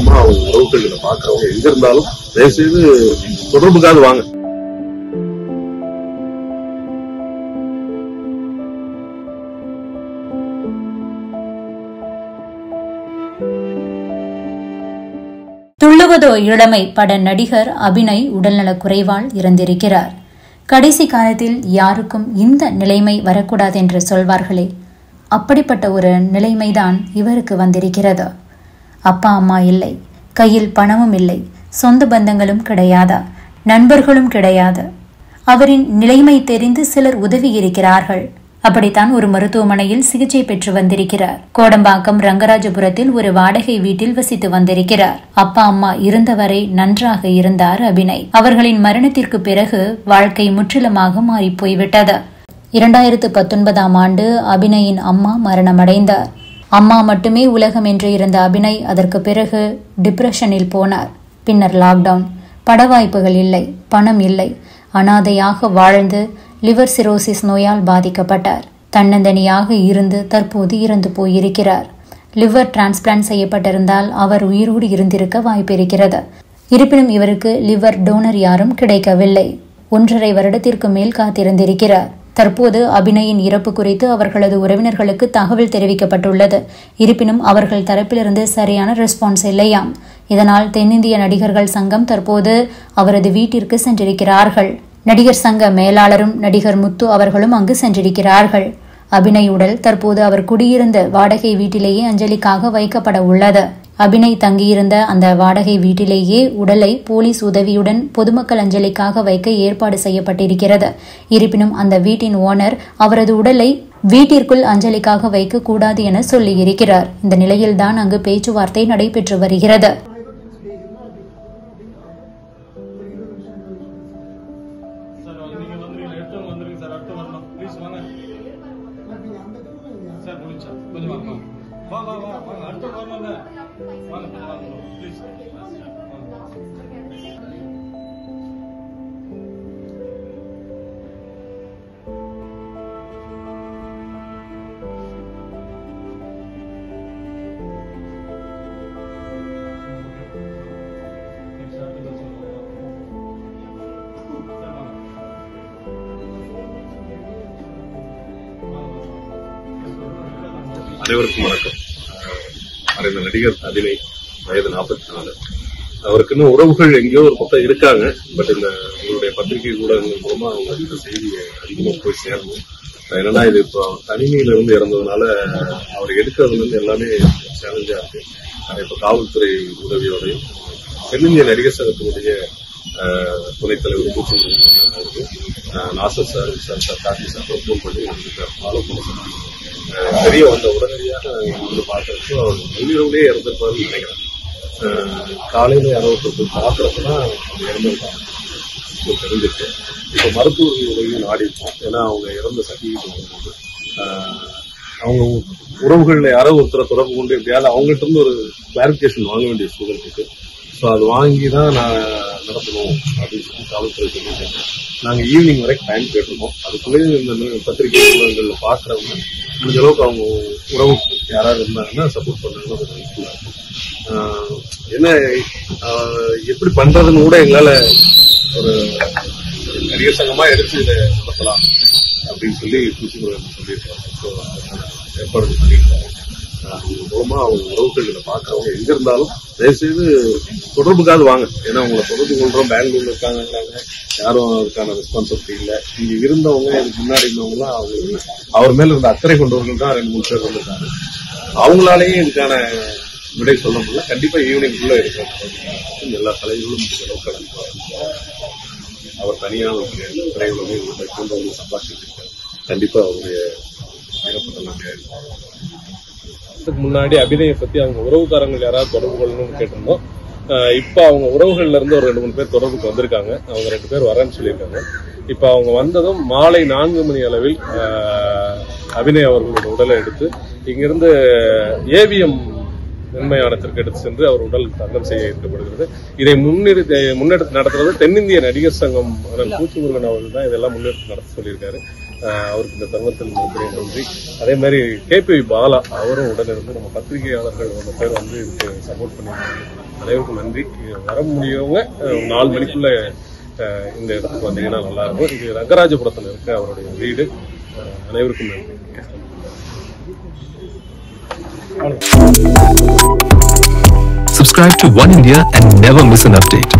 மூலமா அவங்க உறவுகளை பாக்குறவங்க எங்க இருந்தாலும் தயவுசெய்து தொடர்புக்காக வாங்க. துள்ளுவதோ இளமை பட நடிகர் அபிநய் உடல்நலக் குறைவால் இறந்திருக்கிறார். கடைசி காலத்தில் யாருக்கும் இந்த நிலைமை வரக்கூடாது என்று சொல்வார்களே, அப்படிப்பட்ட ஒரு நிலைமைதான் இவருக்கு வந்திருக்கிறது. அப்பா அம்மா இல்லை, கையில் பணமும் இல்லை, சொந்த பந்தங்களும் கிடையாது, நண்பர்களும் கிடையாது. அவரின் நிலைமை தெரிந்து சிலர் உதவி இருக்கிறார்கள். அப்படித்தான் ஒரு மருத்துவமனையில் சிகிச்சை பெற்று வந்திருக்கிறார். கோடம்பாக்கம் ரங்கராஜபுரத்தில் ஒரு வாடகை வீட்டில் வசித்து வந்திருக்கிறார். அப்பா அம்மா இருந்தவரை நன்றாக இருந்தார் அபிநய். அவர்களின் மரணத்திற்கு பிறகு வாழ்க்கை முற்றிலுமாக மாறி போய்விட்டது. 2019ஆம் ஆண்டு அபிநயின் அம்மா மரணமடைந்தார். அம்மா மட்டுமே உலகம் என்று இருந்த அபிநய் அதற்கு பிறகு டிப்ரெஷனில் போனார். பின்னர் லாக்டவுன், பட வாய்ப்புகள் இல்லை, பணம் இல்லை, அனாதையாக வாழ்ந்து லிவர் சிரோசிஸ் நோயால் பாதிக்கப்பட்டார். தன்னந்தனியாக இருந்து தற்போது இறந்து போயிருக்கிறார். லிவர் டிரான்ஸ்பிளான்ட் செய்யப்பட்டிருந்தால் அவர் உயிரோடு இருந்திருக்க வாய்ப்பிருக்கிறது. இருப்பினும் இவருக்கு லிவர் டோனர் யாரும் கிடைக்கவில்லை. 1.5 வருடத்திற்கு மேல் காத்திருந்திருக்கிறார். தற்போது அபிநயின் இறப்பு குறித்து அவர்களது உறவினர்களுக்கு தகவல் தெரிவிக்கப்பட்டுள்ளது. இருப்பினும் அவர்கள் தரப்பிலிருந்து சரியான ரெஸ்பான்ஸ் இல்லையாம். இதனால் தென்னிந்திய நடிகர்கள் சங்கம் தற்போது அவரது வீட்டிற்கு சென்றிருக்கிறார்கள். நடிகர் சங்க மேலாளரும் நடிகர் முத்து அவர்களும் அங்கு சென்றிருக்கிறார்கள். அபிநய் உடல் தற்போது அவர் குடியிருந்த வாடகை வீட்டிலேயே அஞ்சலிக்காக வைக்கப்பட உள்ளது. அபிநய் தங்கியிருந்த அந்த வாடகை வீட்டிலேயே உடலை போலீஸ் உதவியுடன் பொதுமக்கள் அஞ்சலிக்காக வைக்க ஏற்பாடு செய்யப்பட்டிருக்கிறது. இருப்பினும் அந்த வீட்டின் ஓனர் அவரது உடலை வீட்டிற்குள் அஞ்சலிக்காக வைக்க கூடாது என சொல்லியிருக்கிறார். இந்த நிலையில்தான் அங்கு பேச்சுவார்த்தை நடைபெற்று வருகிறது. அனைவருக்கும் வணக்கம். மறைந்த நடிகர் அபிநய், வயது 44. அவருக்கு இன்னும் உறவுகள் எங்கேயோ ஒரு பக்கம் இருக்காங்க. பட் இந்த உங்களுடைய பத்திரிகை ஊடகங்கள் மூலமா அவங்க இந்த செய்தியை அதிகமாக போய் சேரணும். என்னன்னா, இது இப்போ தனிமையில இருந்து இறந்ததுனால அவர் எடுக்கிறதுல இருந்து எல்லாமே சேலஞ்சா இருக்கு. இப்ப காவல்துறை உதவியோடையும் தென்னிந்திய நடிகர் சங்கத்தினுடைய துணைத் தலைவர் கூச்சு Nassar sir, Karthi sir phone பண்ணி ஃபாலோ பண்ண தெரிய வந்த உடனடியாக வந்து பார்க்கறப்போ அவர் நள்ளிரவுலேயே இறந்திருப்பாருன்னு நினைக்கிறேன். காலையில யாரோ பார்க்கறப்பதான் இறந்திருக்காங்க தெரிஞ்சிருக்கு. இப்போ மருத்துவர்கள் உதவியும் நாடி இருக்கோம். ஏன்னா அவங்க இறந்த சர்டிஃபிகேட் வரும்போது அவங்க உறவுகளில் யாரோ ஒருத்தரை தொடர்பு கொண்டு எப்படியாவது அவங்ககிட்ட இருந்து ஒரு கிளாரிபிகேஷன் வாங்க வேண்டிய சூழல் இருக்கு. ஸோ அது வாங்கி தான் நான் நடத்தணும் அப்படின்னு சொல்லி காவல்துறை சொல்லியிருக்காங்க. நாங்கள் ஈவினிங் வரைக்கும் டைம் கேட்டிருக்கோம். அதுக்குள்ளேயே இந்த பத்திரிகை ஊடகங்களில் பார்க்குறவங்க முடிஞ்ச அளவுக்கு அவங்க உறவு யாராவது இருந்தாங்கன்னா சப்போர்ட் பண்ணாங்கன்னா கொஞ்சம் யூஸ்ஃபுல்லாக இருக்கும். என்ன எப்படி பண்றதுன்னு கூட எங்களால் ஒரு நடிகர் சங்கமா எடுத்து இதை நடத்தலாம் அப்படின்னு சொல்லி கூச்சிமுருகன் சொல்லியிருக்காங்க. ஸோ ஏற்பாடு பண்ணியிருக்காங்க. இது மூலமா அவங்க உறவுகளை பார்க்கறவங்க எங்க இருந்தாலும் தயவுசெய்து தொடர்புக்காக வாங்க. ஏன்னா உங்களை தொடர்பு கொள்றோம், பெங்களூர்ல இருக்காங்க, யாரும் அதுக்கான ரெஸ்பான்சிபிலிட்டி இல்லை. இங்க இருந்தவங்க இதுக்கு முன்னாடி இருந்தவங்க எல்லாம் அவர் மேல இருந்த அக்கறை கொண்டவர்கள் தான் 2-3 பேர் வந்திருக்காங்க. அவங்களாலேயும் இதுக்கான விடை சொல்ல முடியல. கண்டிப்பா ஈவினிங்குள்ள இருக்கிற எல்லா தலைவர்களும் அளவுக்கு அவர் தனியாக திரையுலகை கொண்டு சம்பாதிச்சிருக்காரு. கண்டிப்பா அவருடைய இறப்பு நன்றியா இருக்கும். முன்னாடி அபிநயை பத்தி அவங்க உறவுக்காரங்கள் யாராவது தொடர்பு கொள்ளணும்னு கேட்டிருந்தோம். இப்ப அவங்க உறவுகள்ல இருந்து ஒரு 2-3 பேர் தொடர்புக்கு வந்திருக்காங்க. அவங்க 2 பேர் வரேன்னு சொல்லியிருக்காங்க. இப்ப அவங்க வந்ததும் மாலை 4 மணி அளவில் அபிநய் அவர்களோட உடலை எடுத்து இங்கிருந்து ஏவிஎம் நன்மையானத்திற்கு எடுத்து சென்று அவர் உடல் தகனம் செய்ய இருக்கப்படுகிறது. இதை முன்னெடுத்து நடத்துறது தென்னிந்திய நடிகர் சங்கம் கூச்சுமுருகன் அவர்கள் தான் இதெல்லாம் முன்னெடுத்து நடத்த சொல்லியிருக்காரு. அவருக்கு இந்த தருணத்தில் மிகப்பெரிய நன்றி. அதே மாதிரி KPV பாலா அவரும் உடனிருந்து நம்ம பத்திரிகையாளர்கள் 1 பேர் வந்து இதுக்கு சப்போர்ட் பண்ணியிருக்காங்க. அனைவருக்கும் நன்றி. வர முடியவங்க 4 மணிக்குள்ள இந்த இடத்துக்கு வந்தீங்கன்னா நல்லா இருக்கும். இது ரங்கராஜபுரத்தில் இருக்க அவருடைய வீடு. அனைவருக்கும் நன்றி. Subscribe to One India and never miss an update.